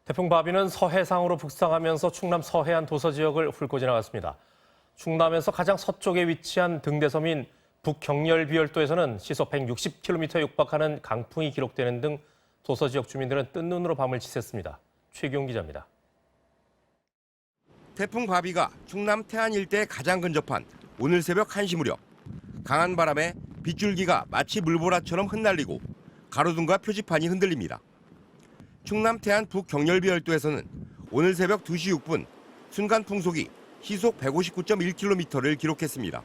태풍 바비는 서해상으로 북상하면서 충남 서해안 도서 지역을 훑고 지나갔습니다. 충남에서 가장 서쪽에 위치한 등대섬인 북경렬비열도에서는 시속 160km에 육박하는 강풍이 기록되는 등 도서 지역 주민들은 뜬 눈으로 밤을 지샜습니다. 최기용 기자입니다. 태풍 바비가 충남 태안 일대에 가장 근접한 오늘 새벽 1시 무렵 강한 바람에 빗줄기가 마치 물보라처럼 흩날리고 가로등과 표지판이 흔들립니다. 충남 태안 북경렬비열도에서는 오늘 새벽 2시 6분 순간 풍속이 시속 159.1km를 기록했습니다.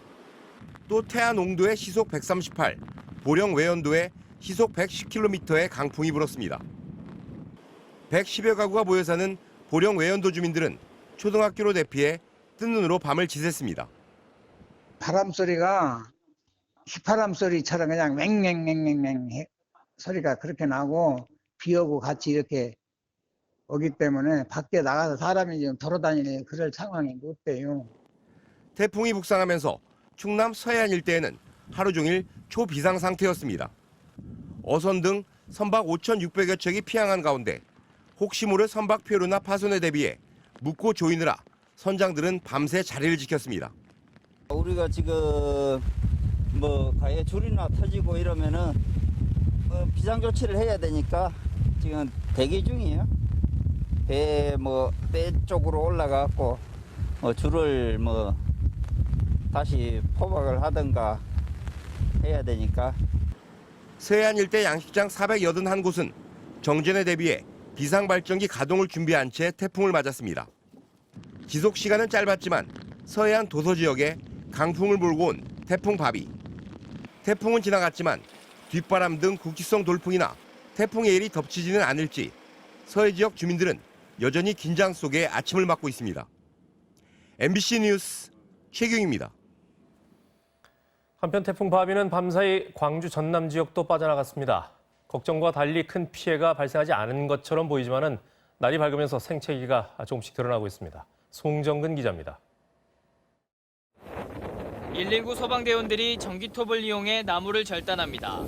또 태안 옹도에 시속 138, 보령 외연도에 시속 110km의 강풍이 불었습니다. 110여 가구가 모여 사는 보령 외연도 주민들은 초등학교로 대피해 뜬 눈으로 밤을 지샜습니다. 바람 소리가 휘파람 소리처럼 그냥 맹맹맹맹맹 소리가 그렇게 나고 비 오고 같이 이렇게 오기 때문에 밖에 나가서 사람이 지금 돌아다니는 그럴 상황이 없대요. 태풍이 북상하면서 충남 서해안 일대에는 하루 종일 초비상 상태였습니다. 어선 등 선박 5,600여 척이 피항한 가운데 혹시 모를 선박 폐로나 파손에 대비해 묻고 조이느라 선장들은 밤새 자리를 지켰습니다. 우리가 지금 가해 줄이나 터지고 이러면은 비상 조치를 해야 되니까 지금 대기 중이에요. 배 쪽으로 올라가고 줄을 다시 포박을 하든가 해야 되니까. 서해안 일대 양식장 481곳은 정전에 대비해 비상발전기 가동을 준비한 채 태풍을 맞았습니다. 지속 시간은 짧았지만 서해안 도서 지역에 강풍을 몰고 온 태풍 바비. 태풍은 지나갔지만 뒷바람 등 국지성 돌풍이나 태풍의 일이 덮치지는 않을지 서해 지역 주민들은 여전히 긴장 속에 아침을 맞고 있습니다. MBC 뉴스 최경입니다. 한편 태풍 바비는 밤사이 광주 전남 지역도 빠져나갔습니다. 걱정과 달리 큰 피해가 발생하지 않은 것처럼 보이지만은 날이 밝으면서 생채기가 조금씩 드러나고 있습니다. 송정근 기자입니다. 119 소방대원들이 전기톱을 이용해 나무를 절단합니다.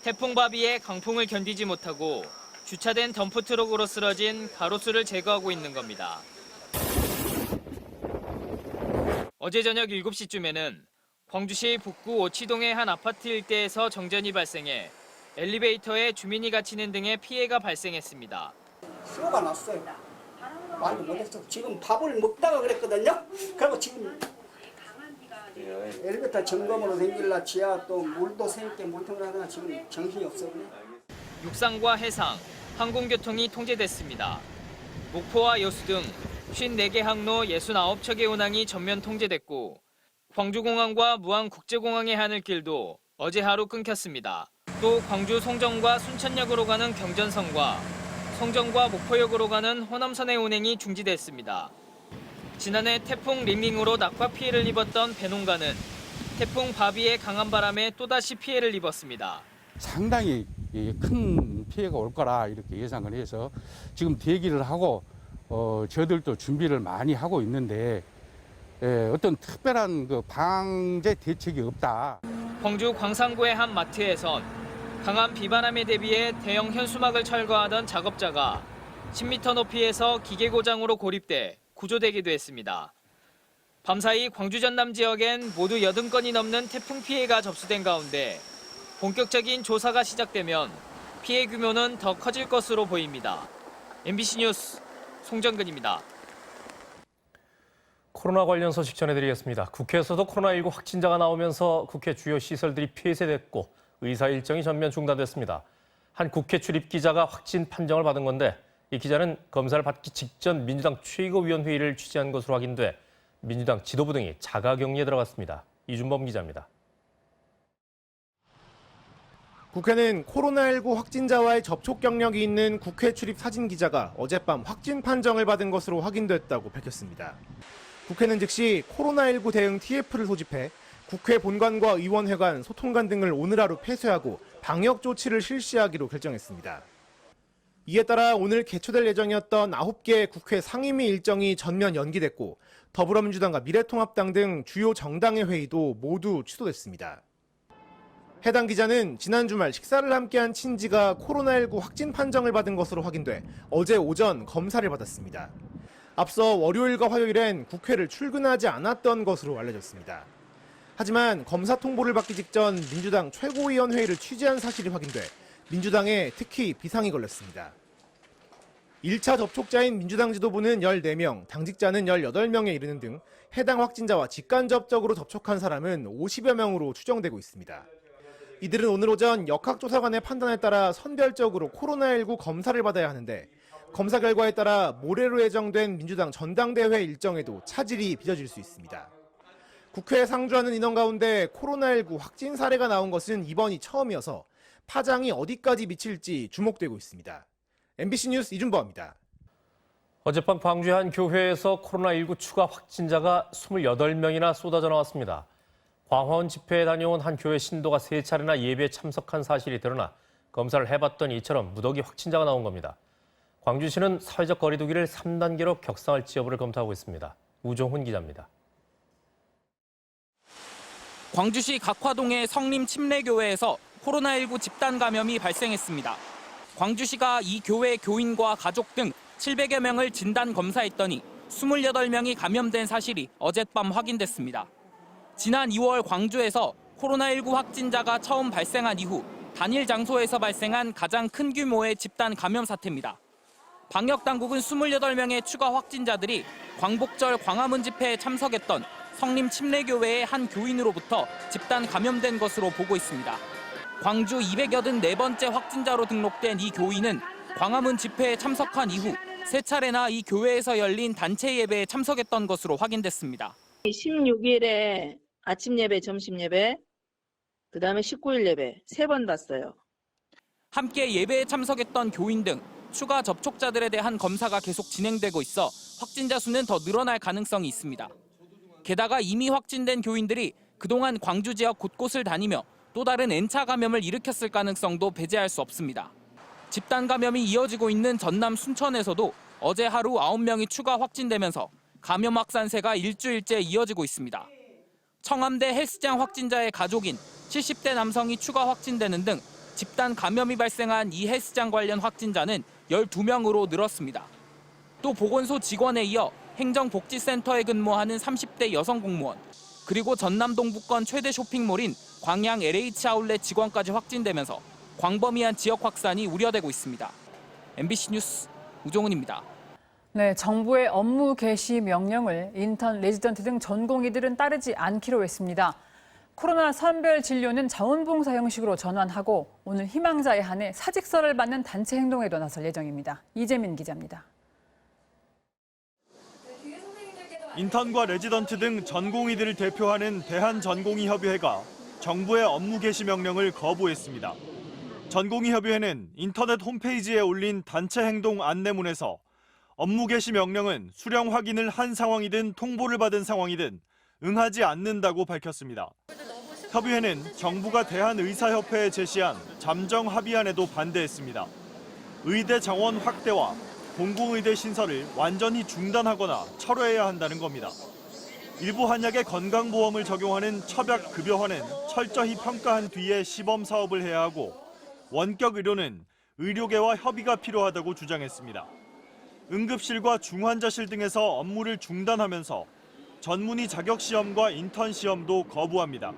태풍 바비의 강풍을 견디지 못하고 주차된 덤프트럭으로 쓰러진 가로수를 제거하고 있는 겁니다. 어제 저녁 7시쯤에는 광주시 북구 오치동의 한 아파트 일대에서 정전이 발생해 엘리베이터에 주민이 갇히는 등의 피해가 발생했습니다. 수가 났어요. 말도 못했어. 지금 밥을 먹다가 그랬거든요. 그리고 지금 엘리베이터 점검으로 댕길라 지하 또 물도 새게 물통을 하다가 지금 정신이 없어 그래. 육상과 해상, 항공교통이 통제됐습니다. 목포와 여수 등 54개 항로 69척의 운항이 전면 통제됐고 광주공항과 무안국제공항의 하늘길도 어제 하루 끊겼습니다. 또 광주 송정과 순천역으로 가는 경전선과 송정과 목포역으로 가는 호남선의 운행이 중지됐습니다. 지난해 태풍 링링으로 낙과 피해를 입었던 배농가는 태풍 바비의 강한 바람에 또다시 피해를 입었습니다. 상당히 큰 피해가 올 거라 이렇게 예상을 해서 지금 대기를 하고 저희들도 준비를 많이 하고 있는데 어떤 특별한 방제 대책이 없다. 광주 광산구의 한 마트에선 강한 비바람에 대비해 대형 현수막을 철거하던 작업자가 10m 높이에서 기계 고장으로 고립돼 구조되기도 했습니다. 밤사이 광주 전남 지역엔 모두 80건이 넘는 태풍 피해가 접수된 가운데 본격적인 조사가 시작되면 피해 규모는 더 커질 것으로 보입니다. MBC 뉴스 송정근입니다. 코로나 관련 소식 전해드리겠습니다. 국회에서도 코로나19 확진자가 나오면서 국회 주요 시설들이 폐쇄됐고 의사 일정이 전면 중단됐습니다. 한 국회 출입 기자가 확진 판정을 받은 건데 이 기자는 검사를 받기 직전 민주당 최고위원회의를 취재한 것으로 확인돼 민주당 지도부 등이 자가격리에 들어갔습니다. 이준범 기자입니다. 국회는 코로나19 확진자와의 접촉 경력이 있는 국회 출입 사진 기자가 어젯밤 확진 판정을 받은 것으로 확인됐다고 밝혔습니다. 국회는 즉시 코로나19 대응 TF를 소집해 국회 본관과 의원회관, 소통관 등을 오늘 하루 폐쇄하고 방역 조치를 실시하기로 결정했습니다. 이에 따라 오늘 개최될 예정이었던 9개 국회 상임위 일정이 전면 연기됐고 더불어민주당과 미래통합당 등 주요 정당의 회의도 모두 취소됐습니다. 해당 기자는 지난 주말 식사를 함께한 친지가 코로나19 확진 판정을 받은 것으로 확인돼 어제 오전 검사를 받았습니다. 앞서 월요일과 화요일엔 국회를 출근하지 않았던 것으로 알려졌습니다. 하지만 검사 통보를 받기 직전 민주당 최고위원회의를 취재한 사실이 확인돼 민주당에 특히 비상이 걸렸습니다. 1차 접촉자인 민주당 지도부는 14명, 당직자는 18명에 이르는 등 해당 확진자와 직간접적으로 접촉한 사람은 50여 명으로 추정되고 있습니다. 이들은 오늘 오전 역학조사관의 판단에 따라 선별적으로 코로나19 검사를 받아야 하는데 검사 결과에 따라 모레로 예정된 민주당 전당대회 일정에도 차질이 빚어질 수 있습니다. 국회에 상주하는 인원 가운데 코로나19 확진 사례가 나온 것은 이번이 처음이어서 파장이 어디까지 미칠지 주목되고 있습니다. MBC 뉴스 이준범입니다. 어젯밤 광주의 한 교회에서 코로나19 추가 확진자가 28명이나 쏟아져 나왔습니다. 광화문 집회에 다녀온 한 교회 신도가 3차례나 예배에 참석한 사실이 드러나 검사를 해봤더니 이처럼 무더기 확진자가 나온 겁니다. 광주시는 사회적 거리 두기를 3단계로 격상할지 여부를 검토하고 있습니다. 우종훈 기자입니다. 광주시 각화동의 성림 침례교회에서 코로나19 집단 감염이 발생했습니다. 광주시가 이 교회 교인과 가족 등 700여 명을 진단 검사했더니 28명이 감염된 사실이 어젯밤 확인됐습니다. 지난 2월 광주에서 코로나19 확진자가 처음 발생한 이후 단일 장소에서 발생한 가장 큰 규모의 집단 감염 사태입니다. 방역당국은 28명의 추가 확진자들이 광복절 광화문 집회에 참석했던 성림 침례교회의 한 교인으로부터 집단 감염된 것으로 보고 있습니다. 광주 284번째 확진자로 등록된 이 교인은 광화문 집회에 참석한 이후 3차례나 이 교회에서 열린 단체 예배에 참석했던 것으로 확인됐습니다. 16일에 아침 예배, 점심 예배, 그다음에 19일 예배 3번 봤어요. 함께 예배에 참석했던 교인 등 추가 접촉자들에 대한 검사가 계속 진행되고 있어 확진자 수는 더 늘어날 가능성이 있습니다. 게다가 이미 확진된 교인들이 그동안 광주 지역 곳곳을 다니며 또 다른 N차 감염을 일으켰을 가능성도 배제할 수 없습니다. 집단 감염이 이어지고 있는 전남 순천에서도 어제 하루 9명이 추가 확진되면서 감염 확산세가 일주일째 이어지고 있습니다. 청암대 헬스장 확진자의 가족인 70대 남성이 추가 확진되는 등 집단 감염이 발생한 이 헬스장 관련 확진자는 12명으로 늘었습니다. 또 보건소 직원에 이어 행정복지센터에 근무하는 30대 여성 공무원, 그리고 전남 동부권 최대 쇼핑몰인 광양 LH 아울렛 직원까지 확진되면서 광범위한 지역 확산이 우려되고 있습니다. MBC 뉴스 우종훈입니다. 네, 정부의 업무 개시 명령을 인턴, 레지던트 등 전공의들은 따르지 않기로 했습니다. 코로나 선별 진료는 자원봉사 형식으로 전환하고 오늘 희망자에 한해 사직서를 받는 단체 행동에도 나설 예정입니다. 이재민 기자입니다. 인턴과 레지던트 등 전공의들을 대표하는 대한전공의협의회가 정부의 업무 개시 명령을 거부했습니다. 전공의협의회는 인터넷 홈페이지에 올린 단체 행동 안내문에서 업무 개시 명령은 수령 확인을 한 상황이든 통보를 받은 상황이든 응하지 않는다고 밝혔습니다. 협의회는 정부가 대한의사협회에 제시한 잠정 합의안에도 반대했습니다. 의대 정원 확대와 공공의대 신설을 완전히 중단하거나 철회해야 한다는 겁니다. 일부 한약의 건강보험을 적용하는 첩약급여화는 철저히 평가한 뒤에 시범 사업을 해야 하고 원격 의료는 의료계와 협의가 필요하다고 주장했습니다. 응급실과 중환자실 등에서 업무를 중단하면서 전문의 자격시험과 인턴 시험도 거부합니다.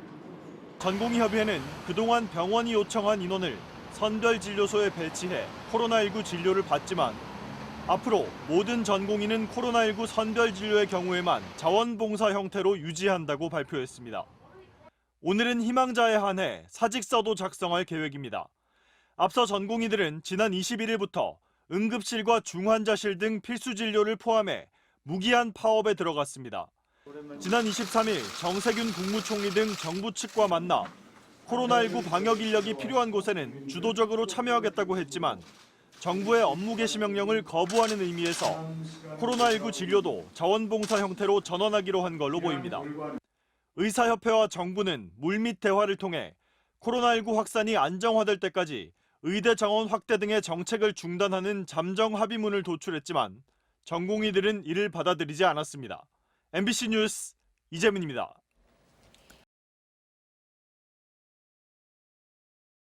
전공의협의회는 그동안 병원이 요청한 인원을 선별진료소에 배치해 코로나19 진료를 받지만 앞으로 모든 전공의는 코로나19 선별진료의 경우에만 자원봉사 형태로 유지한다고 발표했습니다. 오늘은 희망자에 한해 사직서도 작성할 계획입니다. 앞서 전공의들은 지난 21일부터 응급실과 중환자실 등 필수 진료를 포함해 무기한 파업에 들어갔습니다. 지난 23일 정세균 국무총리 등 정부 측과 만나 코로나19 방역 인력이 필요한 곳에는 주도적으로 참여하겠다고 했지만 정부의 업무 개시 명령을 거부하는 의미에서 코로나19 진료도 자원봉사 형태로 전환하기로 한 걸로 보입니다. 의사협회와 정부는 물밑 대화를 통해 코로나19 확산이 안정화될 때까지 의대 정원 확대 등의 정책을 중단하는 잠정 합의문을 도출했지만 전공의들은 이를 받아들이지 않았습니다. MBC 뉴스 이재민입니다.